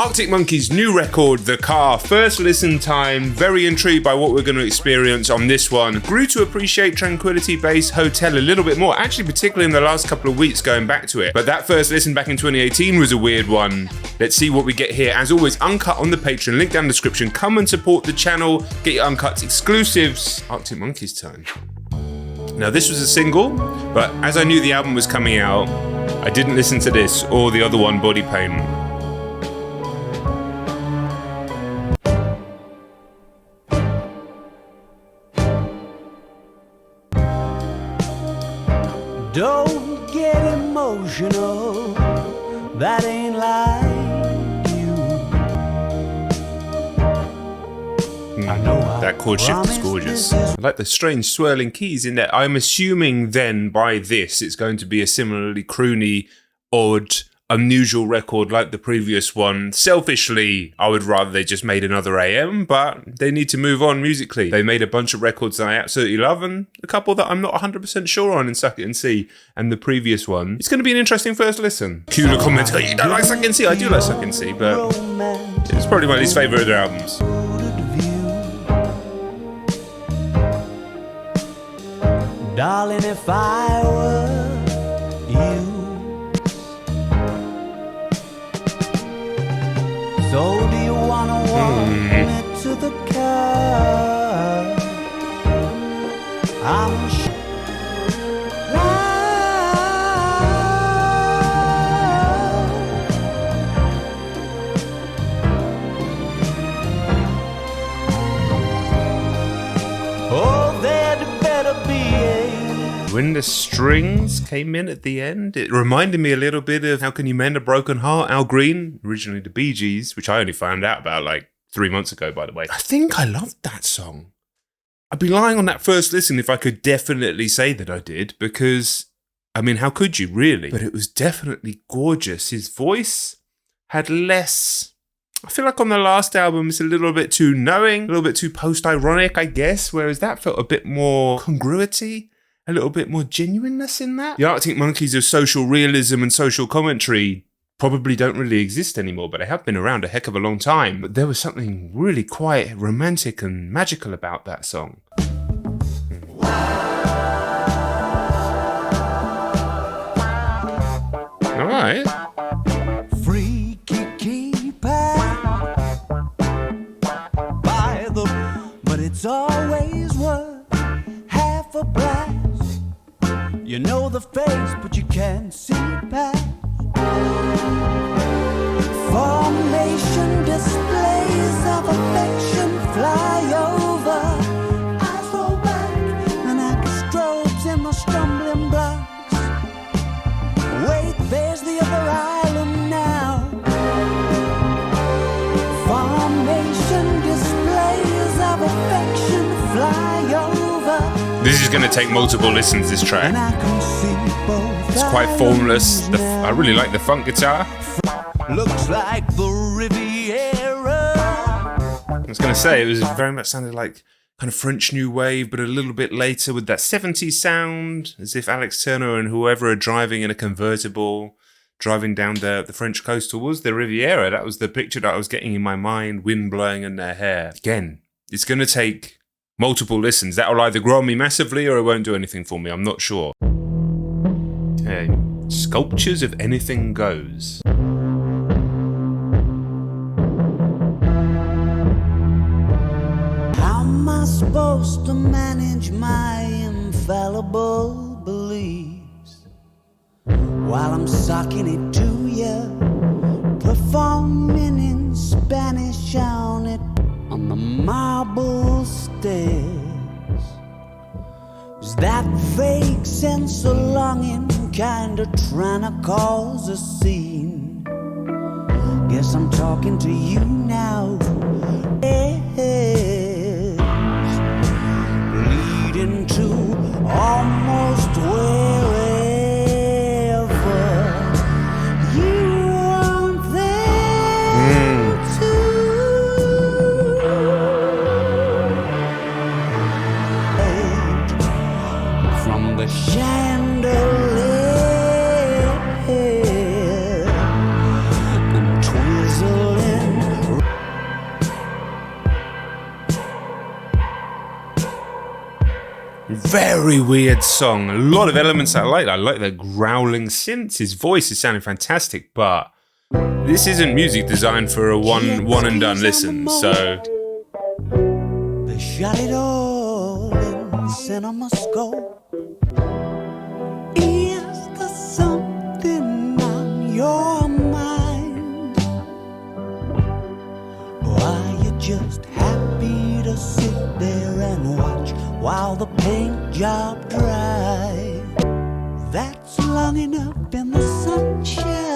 Arctic Monkeys' new record, The Car. First listen time, very intrigued by what we're going to experience on this one. Grew to appreciate Tranquility Base Hotel a little bit more, actually particularly in the last couple of weeks going back to it. But that first listen back in 2018 was a weird one. Let's see what we get here. As always, uncut on the Patreon, link down in the description. Come and support the channel, get your uncuts exclusives. Arctic Monkeys time. Now this was a single, but as I knew the album was coming out, I didn't listen to this or the other one, Body Pain. Don't get emotional, that ain't like you. I know that chord shift is gorgeous. I like the strange swirling keys in there. I'm assuming then by this it's going to be a similarly croony, odd, unusual record like the previous one. Selfishly, I would rather they just made another AM, but they need to move on musically. They made a bunch of records that I absolutely love and a couple that I'm not 100% sure on in Suck It and See. And the previous one, it's going to be an interesting first listen. Cue the comments, oh, you don't like Suck It and See? I do like Suck It and See, but it's probably my least favourite of their albums. Darling, if I were you, so do you wanna walk me to the car? I'm sure. Oh, there'd better be when the strings came in at the end, it reminded me a little bit of How Can You Mend a Broken Heart, Al Green, originally the Bee Gees, which I only found out about like 3 months ago, by the way. I think I loved that song. I'd be lying on that first listen if I could definitely say that I did, because, I mean, how could you really? But it was definitely gorgeous. His voice had less... I feel like on the last album, it's a little bit too knowing, a little bit too post-ironic, I guess, whereas that felt a bit more congruity. A little bit more genuineness in that. The Arctic Monkeys of social realism and social commentary probably don't really exist anymore, but they have been around a heck of a long time. But there was something really quite romantic and magical about that song. All right. Freaky keeper by the, but it's always worth half a blast. You know the face, but you can't see past. Formation displays of affection fly over. Eyes roll back, and like strobes in the stumbling blocks. Wait, there's the other island now. Formation displays of affection fly over. This is going to take multiple listens, this track. It's quite formless. I really like the funk guitar. Looks like the Riviera. I was going to say, it was very much sounded like kind of French New Wave, but a little bit later with that 70s sound, as if Alex Turner and whoever are driving in a convertible, driving down the French coast towards the Riviera. That was the picture that I was getting in my mind, wind blowing in their hair. Again, it's going to take multiple listens. That'll either grow on me massively or it won't do anything for me. I'm not sure. Okay. Sculptures of Anything Goes. How am I supposed to manage my infallible beliefs while I'm sucking it to you, performing in Spanish on it on the marble stairs? Is that vague sense of longing kinda trying to cause a scene? Guess I'm talking to you now. Yes. Leading to almost wherever you want them to. From the chandelier and twizzling Very weird song. A lot of elements I like. I like the growling synths. His voice is sounding fantastic, but this isn't music designed for a one and done listen. So they shot it all in cinema scope. Is there something on your mind? Or are you just happy to sit there and watch while the paint job dries? That's long enough in the sunshine.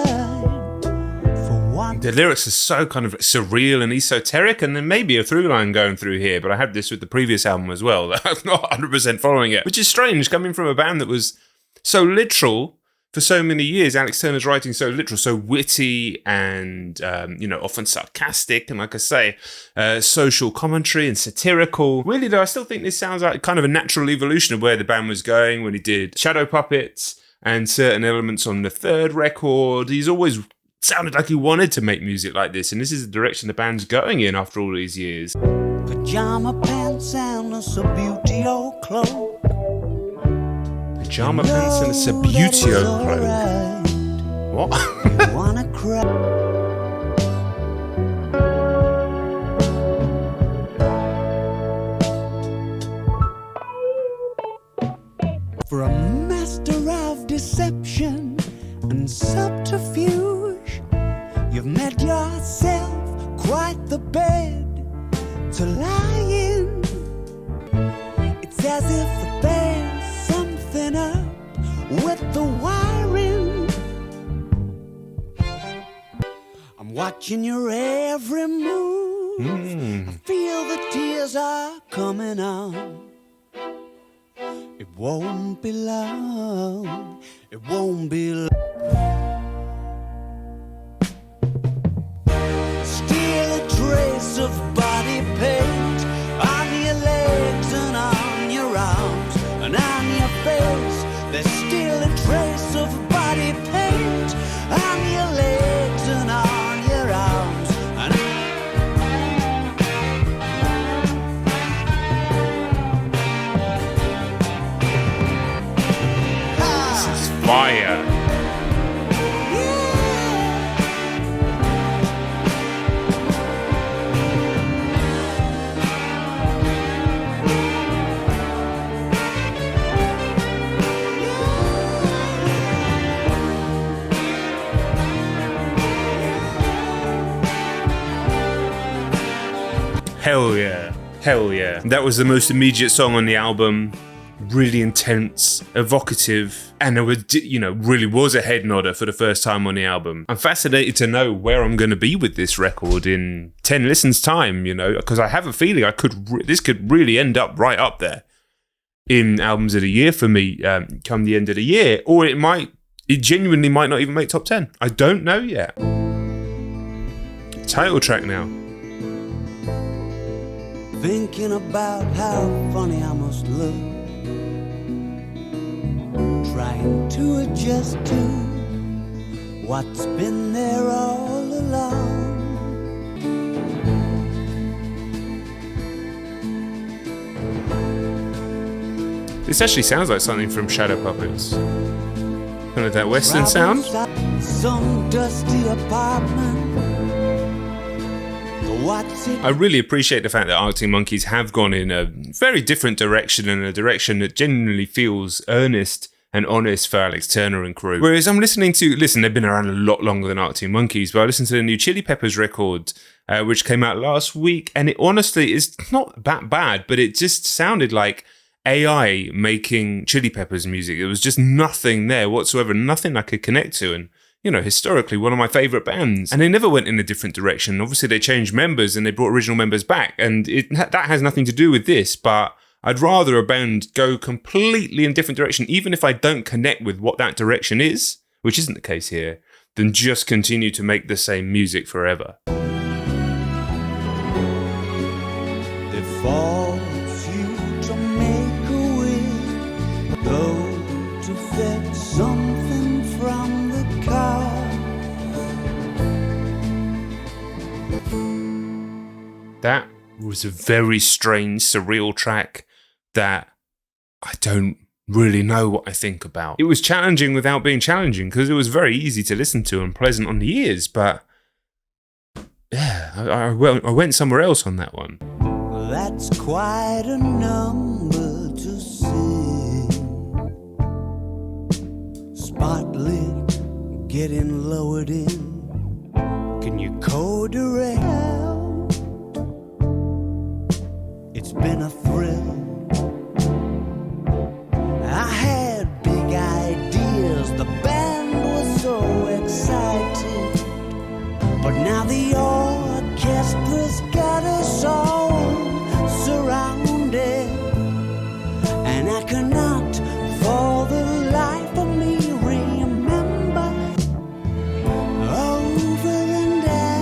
The lyrics are so kind of surreal and esoteric, and there may be a through line going through here, but I had this with the previous album as well. I'm not 100% following it, which is strange coming from a band that was so literal for so many years. Alex Turner's writing so literal, so witty, and often sarcastic, and like I say, social commentary and satirical. Really though, I still think this sounds like kind of a natural evolution of where the band was going when he did Shadow Puppets and certain elements on the third record. He's always sounded like he wanted to make music like this, and this is the direction the band's going in after all these years. Pajama pants and a Subutio cloak. Pajama pants and a Subutio cloak. What? Wanna cry? For a master of deception and subterfuge, you've made yourself quite the bed to lie in. It's as if there's something up with the wiring. I'm watching your every move. I feel the tears are coming on. It won't be long. It won't be long. Still a trace of body paint on your legs and on your arms and on your face. There's still a trace of body paint on your legs and on your arms and This is fire. Hell yeah. Hell yeah. That was the most immediate song on the album. Really intense, evocative, and it was, really was a head nodder for the first time on the album. I'm fascinated to know where I'm going to be with this record in 10 listens time, because I have a feeling this could really end up right up there in albums of the year for me come the end of the year, or it genuinely might not even make top 10. I don't know yet. Title track now. thinking about how funny I must look, trying to adjust to what's been there all along. This actually sounds like something from Shadow Puppets. Kind of that Western sound. Some dusty apartment. I really appreciate the fact that Arctic Monkeys have gone in a very different direction, and a direction that genuinely feels earnest and honest for Alex Turner and crew. Whereas I'm listening, they've been around a lot longer than Arctic Monkeys, but I listened to the new Chili Peppers record, which came out last week, and it honestly is not that bad, but it just sounded like AI making Chili Peppers music. There was just nothing there whatsoever, nothing I could connect to, and historically one of my favourite bands. And they never went in a different direction. Obviously they changed members and they brought original members back, and that has nothing to do with this, but I'd rather a band go completely in a different direction, even if I don't connect with what that direction is, which isn't the case here, than just continue to make the same music forever. It falls you to make a wish, though to fetch something from the car. That was a very strange, surreal track that I don't really know what I think about. It was challenging without being challenging because it was very easy to listen to and pleasant on the ears, but yeah, I went somewhere else on that one. That's quite a number to sing. Spotlit, getting lowered in. Can you co-direct? It's been a thrill. I had big ideas, the band was so excited, but now the orchestra's got us all surrounded, and I cannot for the life of me remember over and out.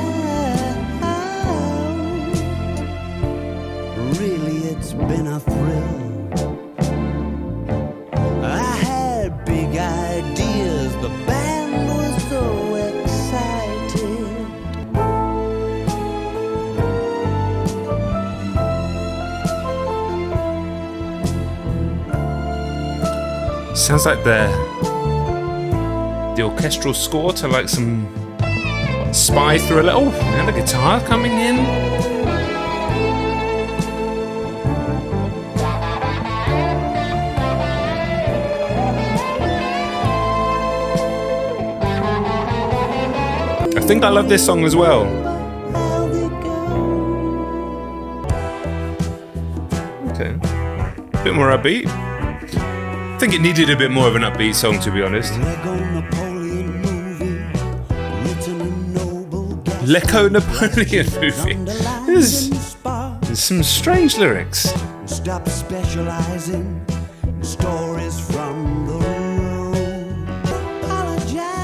Really, it's been a thrill. I had big ideas, the band was so excited. Sounds like the orchestral score to like some spy thriller. Oh, and the guitar coming in. I think I love this song as well. Okay, a bit more upbeat. I think it needed a bit more of an upbeat song, to be honest. Lego Napoleon movie. There's some strange lyrics. Stop specializing in stories from the road. Apologize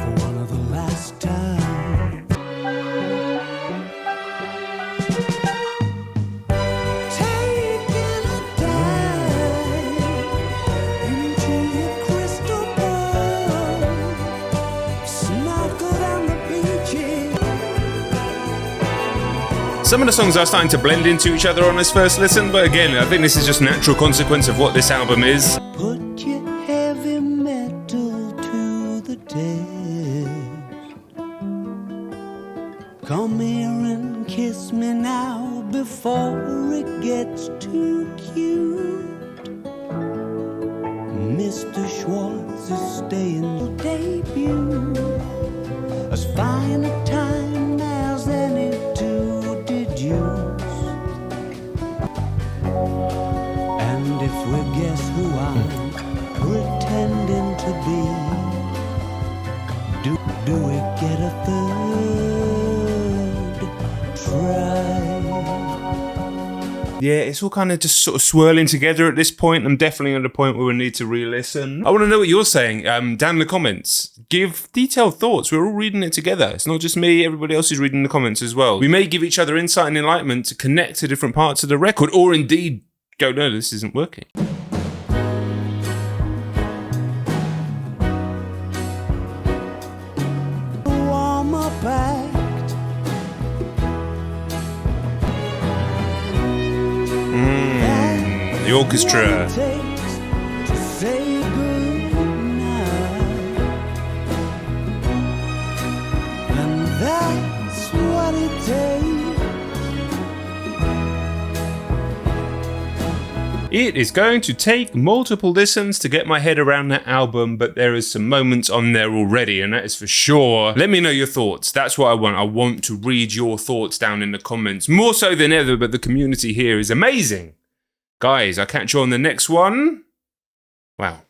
for one of the last times. Taking a dive into your crystal ball. Snorkel down the beaches. Some of the songs are starting to blend into each other on this first listen, but again, I think this is just natural consequence of what this album is. Put your heavy metal to the test. Come here and kiss me now before it gets too cute. Mr. Schwartz is staying to debut. As fine a time as any to deduce. And if we guess who I'm pretending to be, do we get a third try? Yeah, it's all kind of just sort of swirling together at this point. I'm definitely at a point where we need to re-listen. I want to know what you're saying down in the comments. Give detailed thoughts. We're all reading it together. It's not just me. Everybody else is reading the comments as well. We may give each other insight and enlightenment to connect to different parts of the record, or indeed go, no, this isn't working. Warm up act. The orchestra. Takes to say goodnight. And that's what it takes. It is going to take multiple listens to get my head around that album, but there is some moments on there already, and that is for sure. Let me know your thoughts. That's what I want. I want to read your thoughts down in the comments, more so than ever, but the community here is amazing. Guys, I'll catch you on the next one. Wow.